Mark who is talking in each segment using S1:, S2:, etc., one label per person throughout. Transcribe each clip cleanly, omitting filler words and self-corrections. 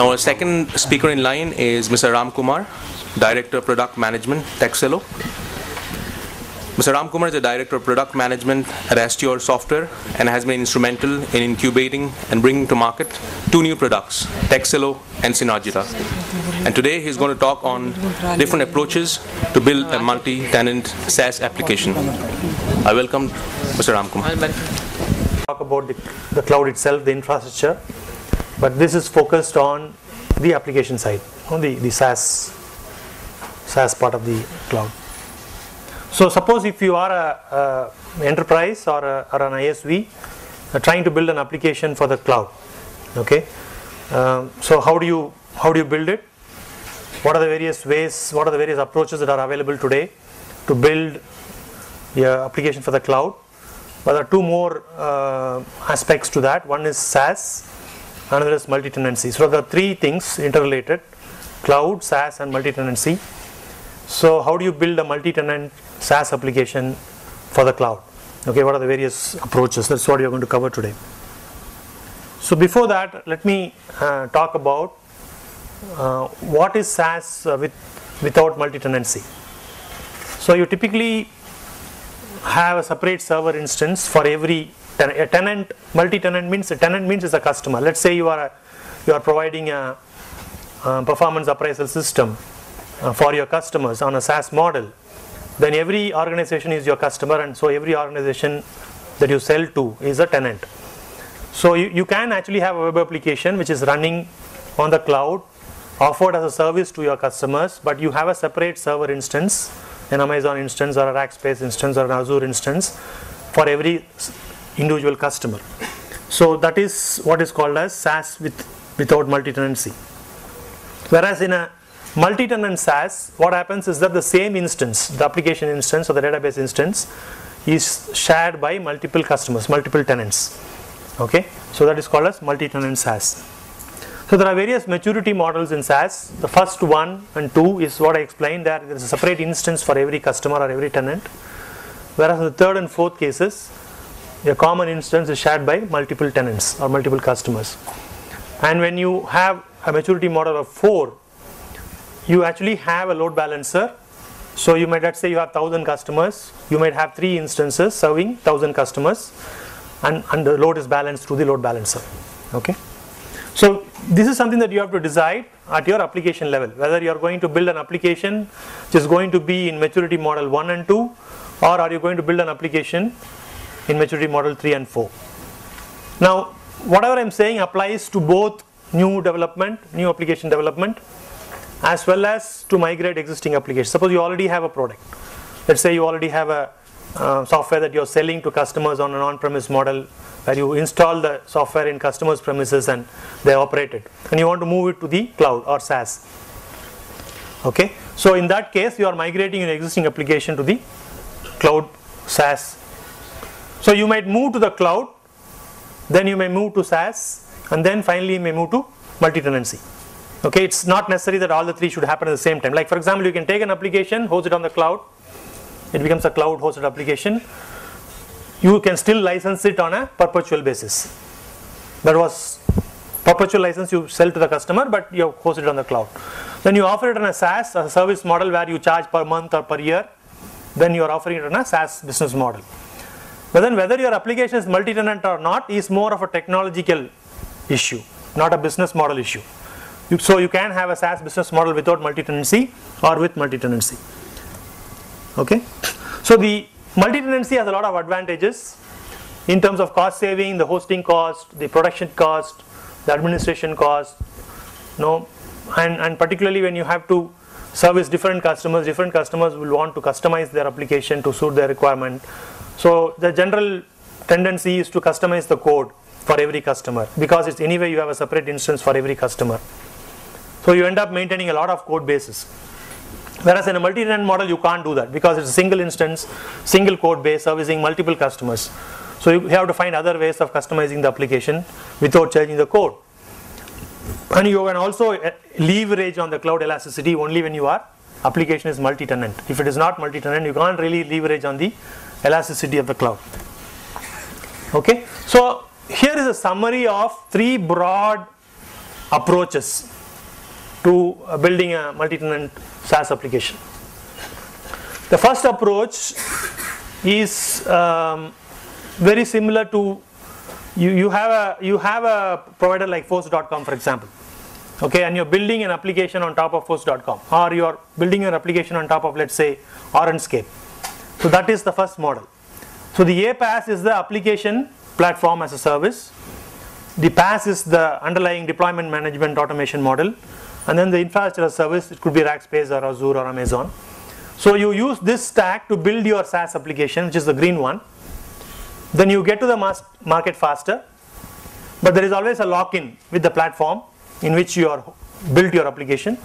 S1: Now our second speaker in line is Mr. Ram Kumar, Director of Product Management, Texelo. Mr. Ram Kumar is the Director of Product Management at Asture Software and has been instrumental in incubating and bringing to market two new products, Texelo and Synergita. And today he's going to talk on different approaches to build a multi-tenant SaaS application. I welcome Mr. Ram Kumar.
S2: Talk about the cloud itself, the infrastructure, but this is focused on the application side, on the SaaS part of the cloud. So suppose if you are a enterprise or an ISV trying to build an application for the cloud, okay? So how do you build it? What are the various ways? What are the various approaches that are available today to build your application for the cloud? But there are two more aspects to that. One is SaaS, another is multi-tenancy. So there are three things interrelated: cloud, SaaS, and multi-tenancy. So how do you build a multi-tenant SaaS application for the cloud? Okay, what are the various approaches? That's what you're going to cover today. So before that, let me talk about what is SaaS without multi-tenancy. So you typically have a separate server instance for every tenant. Multi-tenant means a tenant means is a customer. Let's say you are providing a performance appraisal system for your customers on a SaaS model. Then every organization is your customer, and so every organization that you sell to is a tenant. So you can actually have a web application which is running on the cloud, offered as a service to your customers, but you have a separate server instance, an Amazon instance or a Rackspace instance or an Azure instance for every individual customer. So that is what is called as SaaS without multi-tenancy. Whereas in a multi-tenant SaaS, what happens is that the same instance, the application instance or the database instance, is shared by multiple customers, multiple tenants. Okay, so that is called as multi-tenant SaaS. So there are various maturity models in SaaS. The first 1 and 2 is what I explained, that there is a separate instance for every customer or every tenant. Whereas in the third and fourth cases, a common instance is shared by multiple tenants or multiple customers. And when you have a maturity model of 4, you actually have a load balancer. So you might, let's say you have 1,000 customers, you might have 3 instances serving 1,000 customers, and the load is balanced through the load balancer. Okay. So this is something that you have to decide at your application level, whether you are going to build an application which is going to be in maturity model 1 and 2, or are you going to build an application in maturity model 3 and 4. Now whatever I am saying applies to both new application development, as well as to migrate existing applications. Suppose you already have a product. Let's say you already have a software that you're selling to customers on an on-premise model, where you install the software in customers' premises and they operate it, and you want to move it to the cloud or SaaS. Okay, so in that case you are migrating an existing application to the cloud SaaS. So you might move to the cloud, then you may move to SaaS, and then finally you may move to multi-tenancy. Okay, it's not necessary that all the three should happen at the same time. Like for example, you can take an application, host it on the cloud, it becomes a cloud hosted application. You can still license it on a perpetual basis. That was perpetual license you sell to the customer, but you host it on the cloud. Then you offer it on a SaaS, a service model where you charge per month or per year. Then you are offering it on a SaaS business model. But then whether your application is multi-tenant or not is more of a technological issue, not a business model issue. So you can have a SaaS business model without multi-tenancy or with multi-tenancy. Okay, so the multi-tenancy has a lot of advantages in terms of cost saving, the hosting cost, the production cost, the administration cost, and particularly when you have to service different customers will want to customize their application to suit their requirement. So the general tendency is to customize the code for every customer, because it's anyway you have a separate instance for every customer. So you end up maintaining a lot of code bases. Whereas in a multi-tenant model you can't do that, because it's a single instance, single code base servicing multiple customers. So you have to find other ways of customizing the application without changing the code. And you can also leverage on the cloud elasticity only when your application is multi-tenant. If it is not multi-tenant, you can't really leverage on the elasticity of the cloud. Okay, so here is a summary of 3 broad approaches to building a multi-tenant SaaS application. The first approach is very similar to you have a provider like Force.com, for example, okay, and you're building an application on top of Force.com, or you're building an application on top of, let's say, Orenscape. So that is the first model. So the APaaS is the application platform as a service. The PaaS is the underlying deployment management automation model, and then the infrastructure as a service, it could be Rackspace or Azure or Amazon. So you use this stack to build your SaaS application, which is the green one. Then you get to the market faster, but there is always a lock-in with the platform in which you are built your application.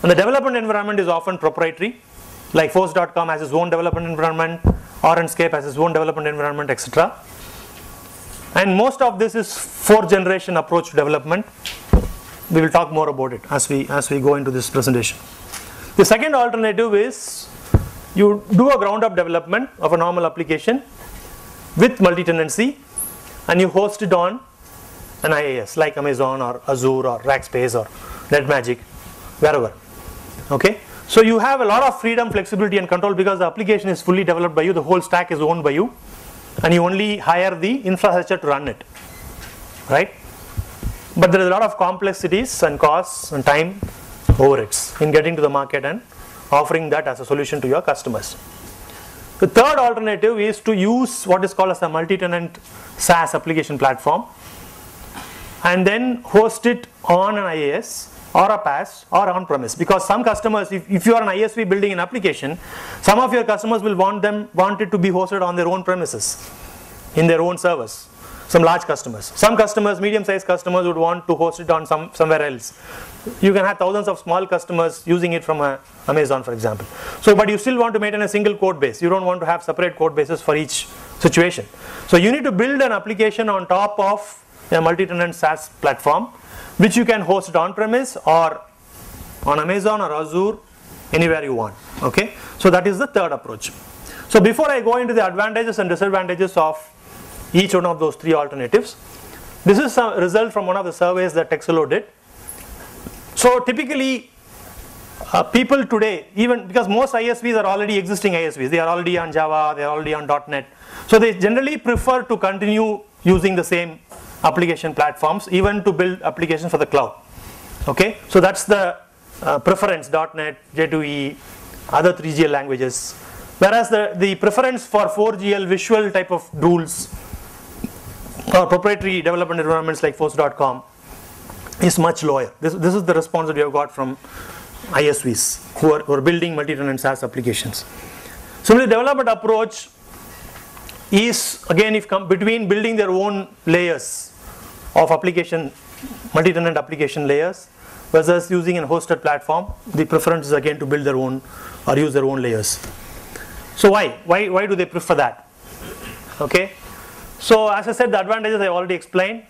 S2: And the development environment is often proprietary, like Force.com has its own development environment, Orenscape has its own development environment, etc. And most of this is 4th generation approach to development. We will talk more about it as we go into this presentation. The second alternative is you do a ground up development of a normal application with multi-tenancy, and you host it on an IaaS like Amazon or Azure or Rackspace or NetMagic, wherever. Okay, so you have a lot of freedom, flexibility and control because the application is fully developed by you, the whole stack is owned by you, and you only hire the infrastructure to run it, right? But there is a lot of complexities and costs and time overheads in getting to the market and offering that as a solution to your customers. The third alternative is to use what is called as a multi-tenant SaaS application platform and then host it on an IaaS or a PaaS or on-premise, because some customers, if you are an ISV building an application, some of your customers will want it to be hosted on their own premises in their own servers. Some large customers. Some customers, medium-sized customers would want to host it on somewhere else. You can have thousands of small customers using it from Amazon, for example. So, but you still want to maintain a single code base. You don't want to have separate code bases for each situation. So you need to build an application on top of a multi-tenant SaaS platform, which you can host on-premise or on Amazon or Azure, anywhere you want. Okay. So that is the third approach. So before I go into the advantages and disadvantages of each one of those 3 alternatives, this is a result from one of the surveys that Texelo did. So typically people today, even because most ISVs are already existing ISVs, they are already on Java, they are already on .NET, so they generally prefer to continue using the same application platforms even to build applications for the cloud. Okay, so that's the preference, .NET, J2EE, other 3GL languages, whereas the preference for 4GL visual type of rules or proprietary development environments like Force.com is much lower. This is the response that we have got from ISVs who are building multi-tenant SaaS applications. So the development approach is again between building their own layers of application, multi-tenant application layers versus using a hosted platform. The preference is again to build their own or use their own layers. So why do they prefer that? Okay. So as I said, the advantages I already explained.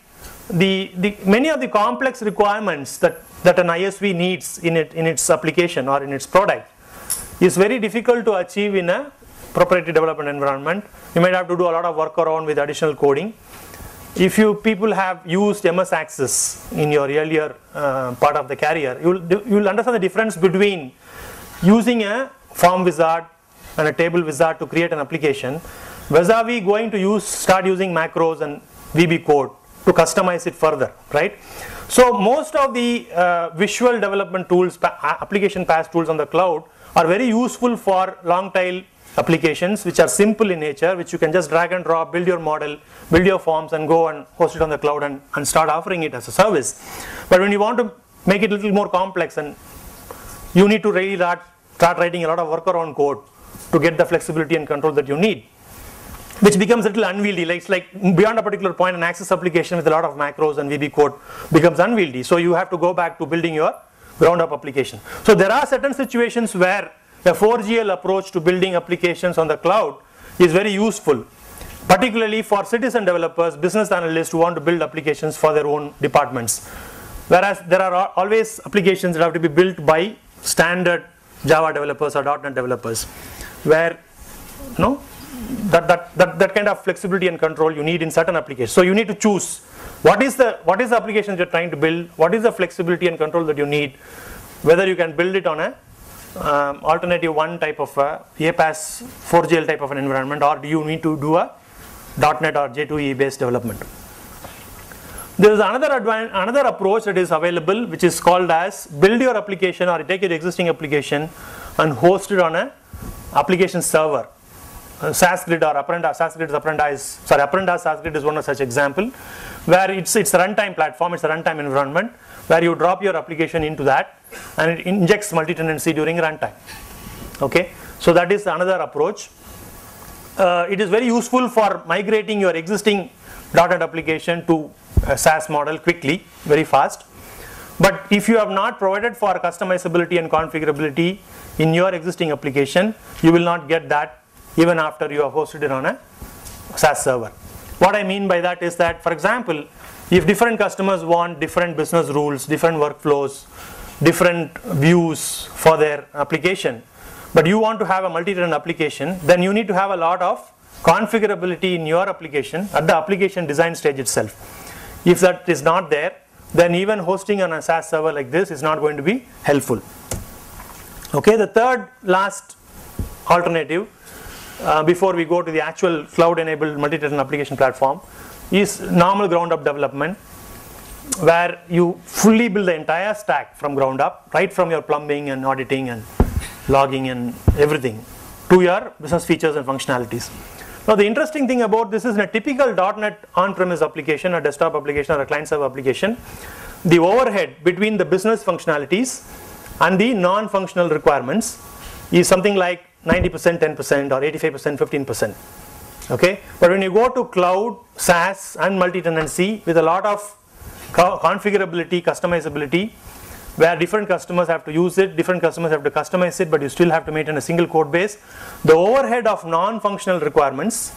S2: Many of the complex requirements that an ISV needs in its application or in its product is very difficult to achieve in a proprietary development environment. You might have to do a lot of workaround with additional coding. If you people have used MS Access in your earlier part of the career, you'll understand the difference between using a form wizard and a table wizard to create an application vis-a-vis going to start using macros and VB code to customize it further, right? So most of the visual development tools, application PaaS tools on the cloud are very useful for long tail applications which are simple in nature, which you can just drag and drop, build your model, build your forms and go and host it on the cloud and start offering it as a service. But when you want to make it a little more complex, and you need to really start writing a lot of workaround code to get the flexibility and control that you need, which becomes a little unwieldy. It's like beyond a particular point, an Access application with a lot of macros and VB code becomes unwieldy. So you have to go back to building your ground up application. So there are certain situations where the 4GL approach to building applications on the cloud is very useful, particularly for citizen developers, business analysts who want to build applications for their own departments. Whereas there are always applications that have to be built by standard Java developers or .NET developers, where that kind of flexibility and control you need in certain applications. So you need to choose What is the application you're trying to build? What is the flexibility and control that you need? Whether you can build it on a alternative one type of APAS 4GL type of an environment, or do you need to do a .NET or J2EE based development? There is another approach that is available, which is called as build your application, or take your existing application and host it on a application server. SaaSgrid or Apprenda SaaSgrid is one of such example, where it's a runtime platform, it's a runtime environment where you drop your application into that and it injects multi-tenancy during runtime. Okay, so that is another approach. It is very useful for migrating your existing .NET application to a SaaS model quickly, very fast. But if you have not provided for customizability and configurability in your existing application, you will not get that even after you have hosted it on a SaaS server. What I mean by that is that, for example, if different customers want different business rules, different workflows, different views for their application, but you want to have a multi-tenant application, then you need to have a lot of configurability in your application at the application design stage itself. If that is not there, then even hosting on a SaaS server like this is not going to be helpful. Okay, the third last alternative before we go to the actual cloud-enabled multi-tenant application platform is normal ground-up development, where you fully build the entire stack from ground up, right from your plumbing and auditing and logging and everything to your business features and functionalities. Now the interesting thing about this is, in a typical .NET on-premise application, a desktop application or a client-server application, the overhead between the business functionalities and the non-functional requirements is something like 90%, 10% or 85%, 15%. Okay, but when you go to cloud, SaaS and multi-tenancy with a lot of configurability, customizability, where different customers have to use it, different customers have to customize it, but you still have to maintain a single code base, the overhead of non-functional requirements,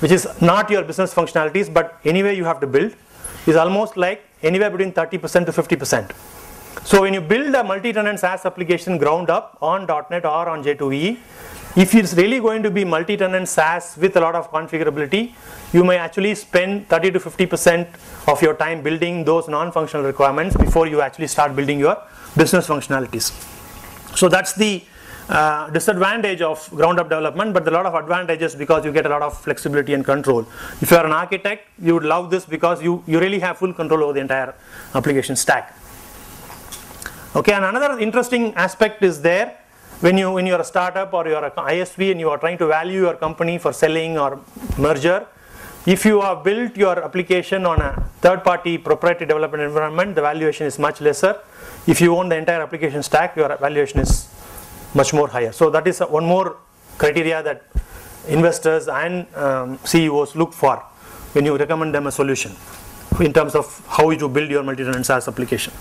S2: which is not your business functionalities but anyway you have to build, is almost like anywhere between 30% to 50%. So when you build a multi-tenant SaaS application ground up on .NET or on J2EE, if it's really going to be multi-tenant SaaS with a lot of configurability, you may actually spend 30 to 50% of your time building those non-functional requirements before you actually start building your business functionalities. So that's the disadvantage of ground up development, but there are a lot of advantages because you get a lot of flexibility and control. If you are an architect, you would love this because you really have full control over the entire application stack. Okay, and another interesting aspect is there when you're a startup or you're an ISV and you are trying to value your company for selling or merger. If you have built your application on a third-party proprietary development environment, the valuation is much lesser. If you own the entire application stack, your valuation is much more higher. So that is one more criteria that investors and CEOs look for when you recommend them a solution in terms of how you build your multi-tenant SaaS application.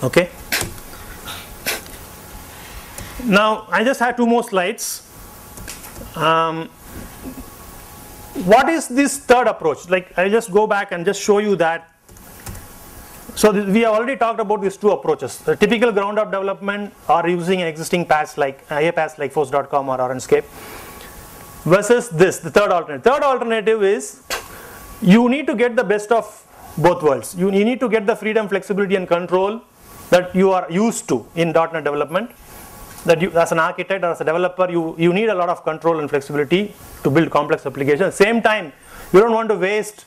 S2: Okay. Now I just have two more slides. What is this third approach? Like, I'll just go back and just show you that. So we have already talked about these two approaches: the typical ground up development or using an existing PaaS like APaaS like Force.com or Orangescape, versus this, the third alternative. Third alternative is you need to get the best of both worlds. You need to get the freedom, flexibility and control that you are used to in .NET development. That you, as an architect or as a developer, you need a lot of control and flexibility to build complex applications. At the same time, you don't want to waste,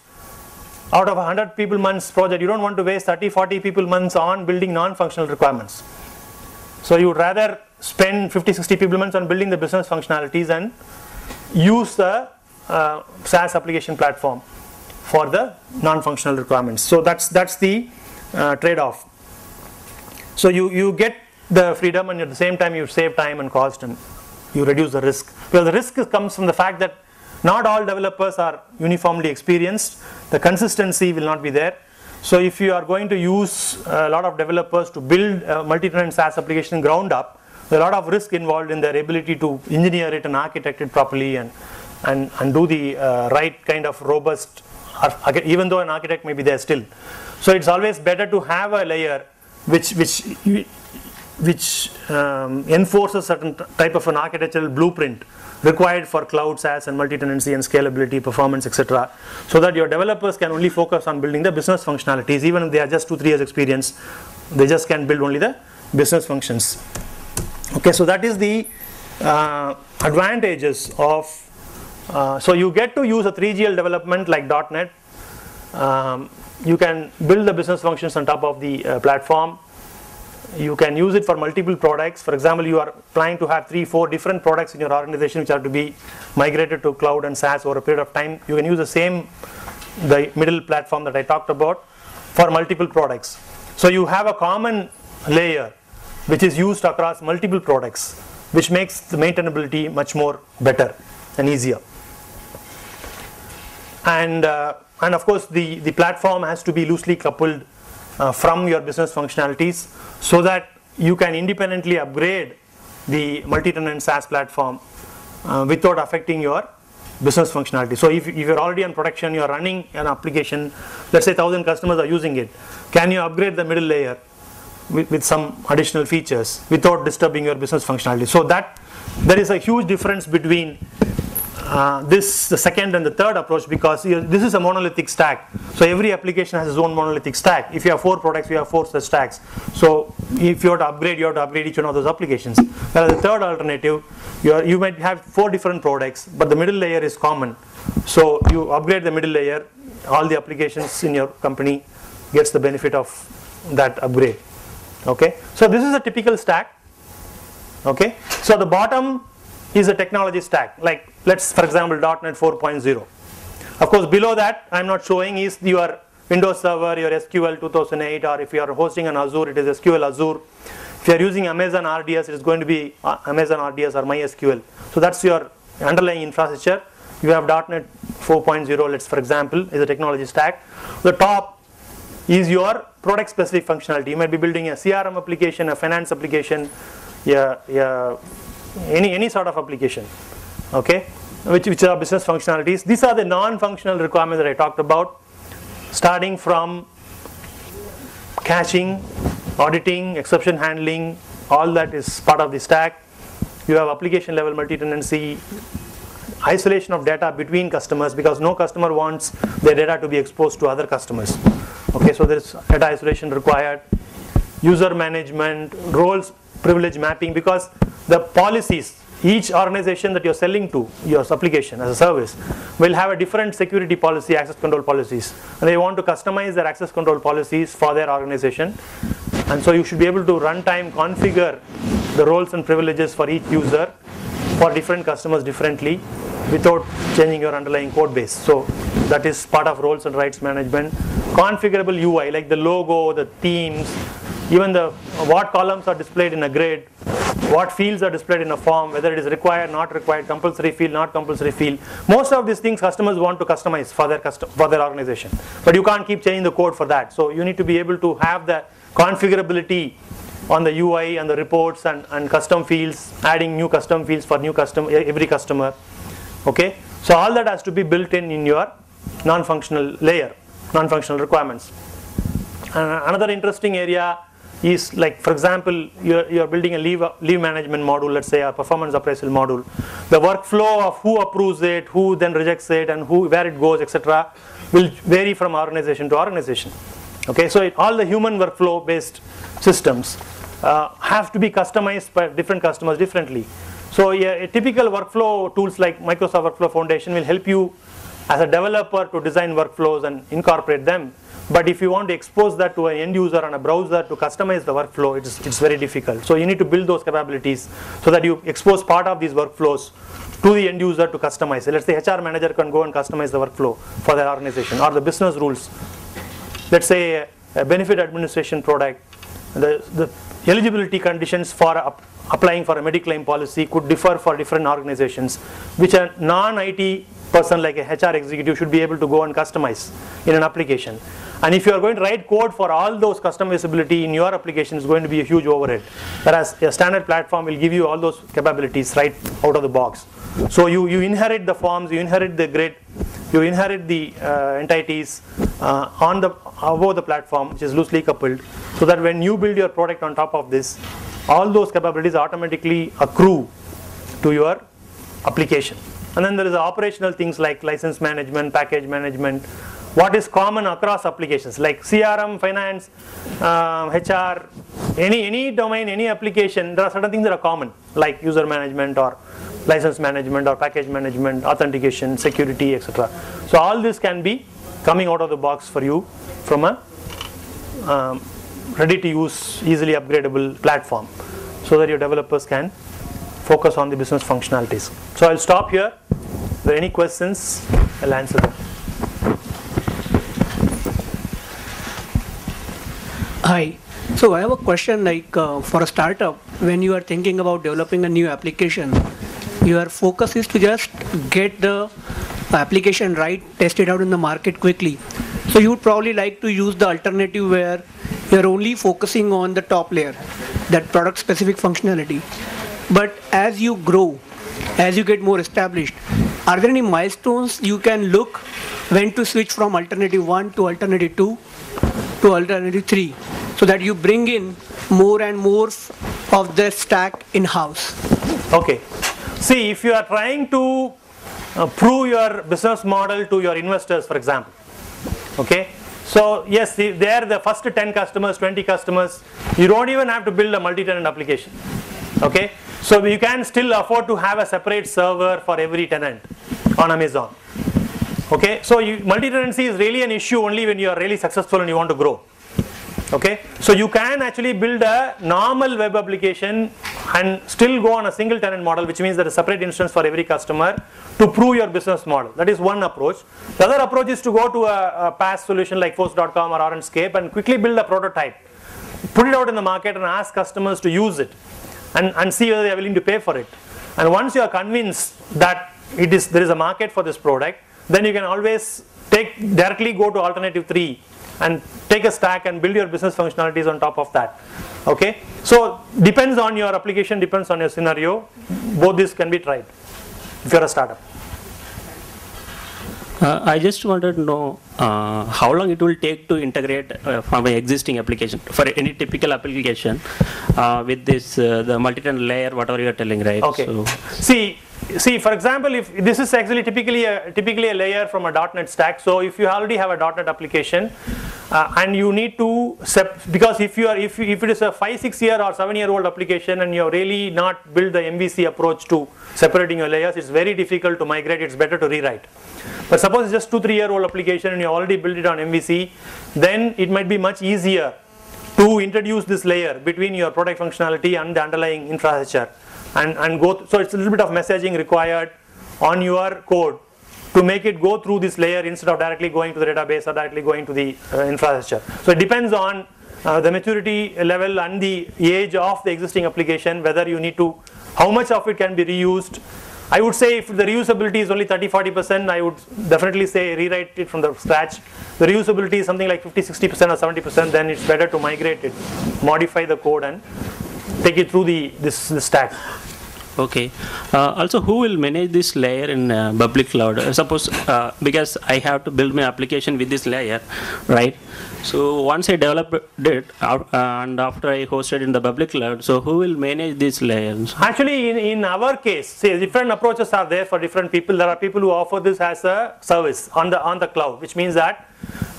S2: out of 100 people months project, you don't want to waste 30-40 people months on building non-functional requirements. So you would rather spend 50-60 people months on building the business functionalities and use the SaaS application platform for the non-functional requirements. So that's the trade-off. So you get the freedom and at the same time you save time and cost and you reduce the risk. Because the risk comes from the fact that not all developers are uniformly experienced. The consistency will not be there. So if you are going to use a lot of developers to build a multi-tenant SaaS application ground up, there are a lot of risk involved in their ability to engineer it and architect it properly and do the right kind of robust, even though an architect may be there still. So it's always better to have a layer which enforces certain type of an architectural blueprint required for cloud SaaS and multi-tenancy and scalability, performance, etc. So that your developers can only focus on building the business functionalities. Even if they are just 2-3 years experience, they just can build only the business functions. Okay, so that is the advantages of, so you get to use a 3GL development like .NET. You can build the business functions on top of the platform. You can use it for multiple products. For example, you are planning to have 3-4 different products in your organization which are to be migrated to cloud and SaaS over a period of time. You can use the middle platform that I talked about for multiple products. So you have a common layer which is used across multiple products, which makes the maintainability much more better and easier. And of course the platform has to be loosely coupled from your business functionalities, so that you can independently upgrade the multi-tenant SaaS platform without affecting your business functionality. So if you're already on production, you're running an application, let's say 1,000 customers are using it, can you upgrade the middle layer with some additional features without disturbing your business functionality? So that there is a huge difference between the second and the third approach, because this is a monolithic stack. So every application has its own monolithic stack. If you have 4 products, you have 4 such stacks. So if you have to upgrade, you have to upgrade each one of those applications. Whereas the third alternative, you might have 4 different products, but the middle layer is common. So you upgrade the middle layer, all the applications in your company gets the benefit of that upgrade. Okay, so this is a typical stack. Okay, so the bottom is a technology stack, like let's, for example, .NET 4.0. Of course, below that I'm not showing is your Windows Server, your SQL 2008, or if you are hosting on Azure, it is SQL Azure. If you are using Amazon RDS, it is going to be Amazon RDS or MySQL. So that's your underlying infrastructure. You have .NET 4.0, let's, for example, is a technology stack. The top is your product specific functionality. You might be building a CRM application, a finance application, any sort of application, okay, which are business functionalities. These are the non-functional requirements that I talked about, starting from caching, auditing, exception handling, all that is part of the stack. You have application level multi-tenancy, isolation of data between customers, because no customer wants their data to be exposed to other customers. Okay, so there is data isolation required, user management, roles, privilege mapping, because the policies, each organization that you're selling to, your application as a service, will have a different security policy, access control policies, and they want to customize their access control policies for their organization. And so you should be able to runtime configure the roles and privileges for each user for different customers differently without changing your underlying code base. So that is part of roles and rights management. Configurable UI, like the logo, the themes, even what columns are displayed in a grid, what fields are displayed in a form, whether it is required, not required, compulsory field, not compulsory field. Most of these things customers want to customize for their organization, but you can't keep changing the code for that. So you need to be able to have the configurability on the UI and the reports and custom fields, adding new custom fields for every customer. Okay, so all that has to be built in your non-functional layer, non-functional requirements. Another interesting area is, like, for example, you're building a leave management module, let's say a performance appraisal module. The workflow of who approves it, who then rejects it, and where it goes, etc., will vary from organization to organization. Okay, so all the human workflow based systems have to be customized by different customers differently. So a typical workflow tools like Microsoft Workflow Foundation will help you as a developer to design workflows and incorporate them. But if you want to expose that to an end user on a browser to customize the workflow, it's very difficult. So you need to build those capabilities so that you expose part of these workflows to the end user to customize it. Let's say HR manager can go and customize the workflow for their organization, or the business rules. Let's say a benefit administration product, the eligibility conditions for applying for a Mediclaim policy could differ for different organizations, which a non-IT person like a HR executive should be able to go and customize in an application. And if you are going to write code for all those customizability in your application, is going to be a huge overhead. Whereas a standard platform will give you all those capabilities right out of the box. So you inherit the forms, you inherit the grid, you inherit the entities above the platform, which is loosely coupled, so that when you build your product on top of this, all those capabilities automatically accrue to your application. And then there is operational things like license management, package management, what is common across applications like CRM, finance, HR, any domain, any application. There are certain things that are common like user management or license management or package management, authentication, security, etc. So all this can be coming out of the box for you from a ready to use, easily upgradable platform, so that your developers can focus on the business functionalities. So I'll stop here. If there are any questions, I'll answer them.
S3: Hi. So I have a question, like for a startup, when you are thinking about developing a new application, your focus is to just get the application right, test it out in the market quickly. So you would probably like to use the alternative where you're only focusing on the top layer, that product specific functionality. But as you grow, as you get more established, are there any milestones you can look when to switch from alternative 1 to alternative 2 to alternative 3, so that you bring in more and more of the stack in-house?
S2: Okay. See, if you are trying to prove your business model to your investors, for example, okay, so yes, they are the first 10 customers, 20 customers, you don't even have to build a multi-tenant application, okay. So you can still afford to have a separate server for every tenant on Amazon, okay. So multi-tenancy is really an issue only when you are really successful and you want to grow, okay. So you can actually build a normal web application and still go on a single tenant model, which means there is a separate instance for every customer to prove your business model. That is one approach. The other approach is to go to a PaaS solution like Force.com or Orangescape and quickly build a prototype, put it out in the market and ask customers to use it and see whether they are willing to pay for it. And once you are convinced that there is a market for this product, then you can always directly go to alternative 3 and take a stack and build your business functionalities on top of that, okay. So depends on your application, depends on your scenario. Both these can be tried if you are a startup.
S4: I just wanted to know how long it will take to integrate from an existing application for any typical application with this the multi-tenant layer, whatever you are telling, right?
S2: Okay. So see, for example, if this is actually typically a layer from a .NET stack. So if you already have a .NET application and you need to because if it is a 5-6 year or 7-year-old application and you have really not built the MVC approach to separating your layers, it's very difficult to migrate. It's better to rewrite. But suppose it's just 2-3-year-old application and you already built it on MVC, then it might be much easier to introduce this layer between your product functionality and the underlying infrastructure and go. So it's a little bit of messaging required on your code to make it go through this layer instead of directly going to the database or directly going to the infrastructure. So it depends on the maturity level and the age of the existing application, whether you need to, how much of it can be reused. I would say if the reusability is only 30-40%, I would definitely say rewrite it from the scratch. The reusability is something like 50-60% or 70%, then it's better to migrate it, modify the code and take it through this stack.
S4: Okay. Also, who will manage this layer in public cloud? Suppose because I have to build my application with this layer, right? So once I develop it and after I host it in the public cloud, so who will manage these layers?
S2: Actually, in our case, see, different approaches are there for different people. There are people who offer this as a service on the cloud, which means that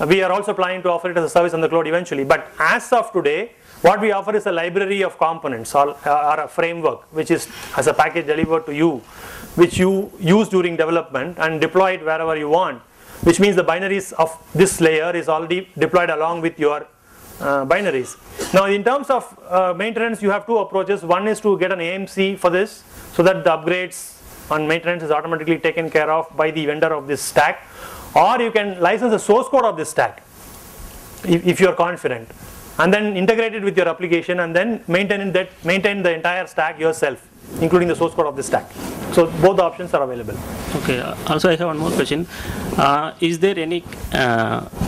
S2: we are also planning to offer it as a service on the cloud eventually. But as of today, what we offer is a library of components or a framework, which is as a package delivered to you, which you use during development and deploy it wherever you want, which means the binaries of this layer is already deployed along with your binaries. Now in terms of maintenance, you have two approaches. One is to get an AMC for this so that the upgrades on maintenance is automatically taken care of by the vendor of this stack, or you can license the source code of this stack if you are confident, and then integrate it with your application and then maintain the entire stack yourself, including the source code of the stack. So both the options are available. Okay.
S4: Also, I have one more question. Is there any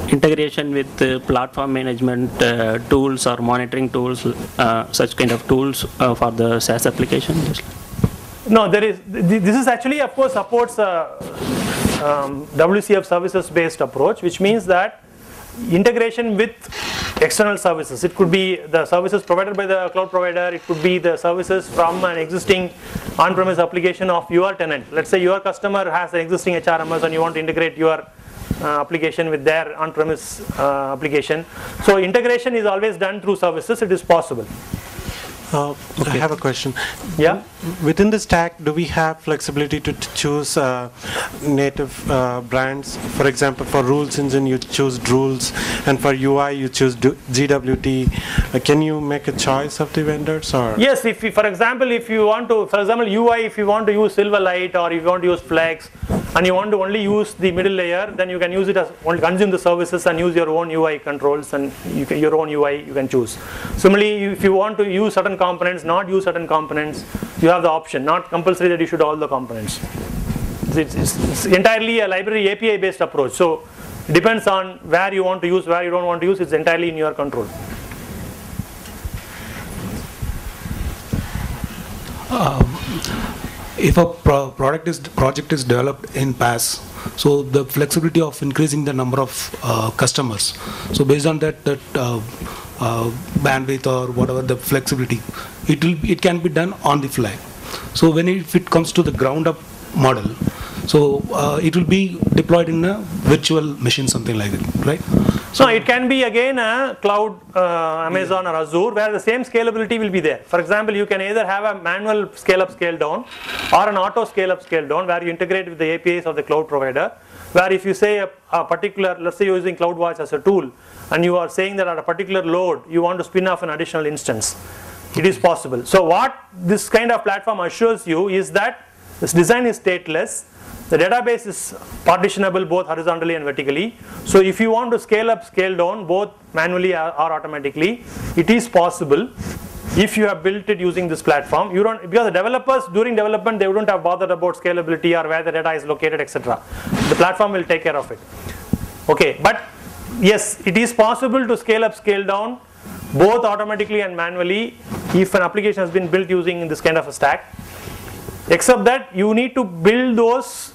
S4: integration with platform management tools or monitoring tools, such kind of tools for the SaaS application?
S2: No, there is. This is actually, of course, supports WCF services based approach, which means that integration with external services. It could be the services provided by the cloud provider, it could be the services from an existing on-premise application of your tenant. Let's say your customer has an existing HRMS and you want to integrate your application with their on-premise application. So integration is always done through services, it is possible.
S5: I have a question.
S2: Yeah?
S5: Within the stack, do we have flexibility to choose native brands? For example, for rules engine, you choose rules, and for UI, you choose GWT. Can you make a choice of the vendors, or?
S2: Yes, if you, for example, UI, if you want to use Silverlight or if you want to use Flex, and you want to only use the middle layer, then you can use it as only consume the services and use your own UI controls, and your own UI you can choose. Similarly, if you want to use certain components, not use certain components, you have the option, not compulsory that you should all the components. It's entirely a library API based approach. So it depends on where you want to use, where you don't want to use, it's entirely in your control.
S6: If a project is developed in PaaS, so the flexibility of increasing the number of customers. So based on that bandwidth or whatever the flexibility, it can be done on the fly. So if it comes to the ground up model, so it will be deployed in a virtual machine, something like that, right?
S2: So it can be again a cloud, Amazon or Azure, where the same scalability will be there. For example, you can either have a manual scale up, scale down, or an auto scale up, scale down, where you integrate with the APIs of the cloud provider, where if you say a particular, let's say you're using CloudWatch as a tool, and you are saying that at a particular load, you want to spin off an additional instance. It is possible. So what this kind of platform assures you is that this design is stateless. The database is partitionable both horizontally and vertically. So if you want to scale up, scale down, both manually or automatically, it is possible if you have built it using this platform. You don't, because the developers during development, they wouldn't have bothered about scalability or where the data is located, etc. The platform will take care of it. Okay, but yes, it is possible to scale up, scale down, both automatically and manually, if an application has been built using this kind of a stack. Except that you need to build those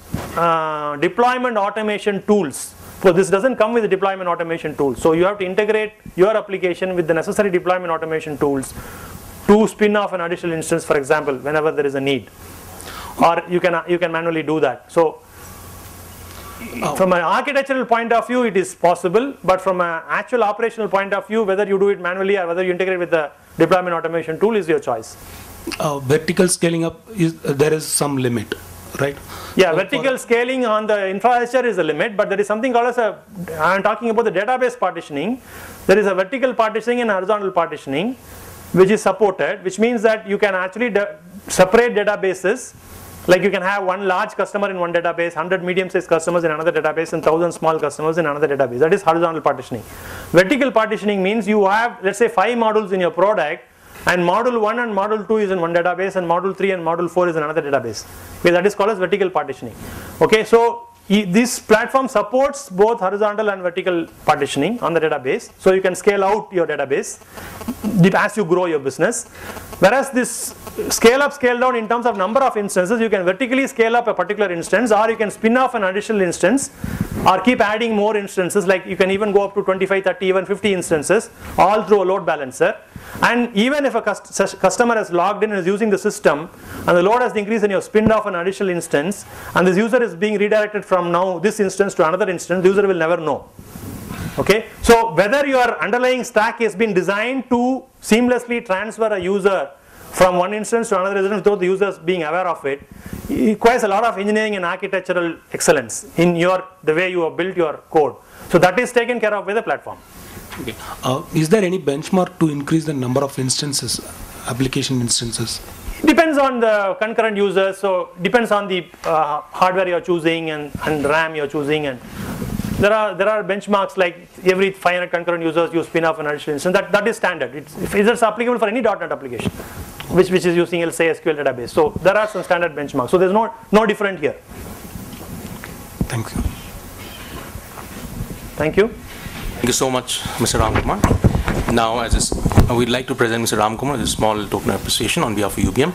S2: deployment automation tools. So this doesn't come with the deployment automation tools. So you have to integrate your application with the necessary deployment automation tools to spin off an additional instance, for example, whenever there is a need. Or you can manually do that. So from an architectural point of view, it is possible, but from an actual operational point of view, whether you do it manually or whether you integrate with the deployment automation tool is your choice.
S6: Vertical scaling up, there is some limit, right?
S2: Yeah, vertical scaling on the infrastructure is a limit, but there is something called as I am talking about the database partitioning. There is a vertical partitioning and horizontal partitioning which is supported, which means that you can actually separate databases. Like you can have one large customer in one database, 100 medium-sized customers in another database, and 1,000 small customers in another database. That is horizontal partitioning. Vertical partitioning means you have, let's say, 5 modules in your product, and module 1 and module 2 is in one database, and module 3 and module 4 is in another database. Okay, that is called as vertical partitioning. Okay, so this platform supports both horizontal and vertical partitioning on the database. So you can scale out your database as you grow your business. Whereas this scale up, scale down in terms of number of instances, you can vertically scale up a particular instance, or you can spin off an additional instance, or keep adding more instances. Like you can even go up to 25, 30, even 50 instances, all through a load balancer. And even if a customer has logged in and is using the system, and the load has increased and you have spinned off an additional instance, and this user is being redirected from now this instance to another instance, the user will never know. Okay, so whether your underlying stack has been designed to seamlessly transfer a user from one instance to another instance without the users being aware of it, it requires a lot of engineering and architectural excellence in the way you have built your code. So that is taken care of by the platform.
S6: Okay. Is there any benchmark to increase the number of instances, application instances?
S2: Depends on the concurrent users, so depends on the hardware you are choosing and RAM you are choosing, and there are benchmarks like every 500 concurrent users you spin off an additional instance. That is standard. It's applicable for any .NET application which is using, let's say, SQL database. So there are some standard benchmarks. So there's no different here.
S6: Thank you.
S2: Thank you.
S1: Thank you so much, Mr. Ramkumar. Now, we'd like to present Mr. Ramkumar with a small token appreciation on behalf of UBM.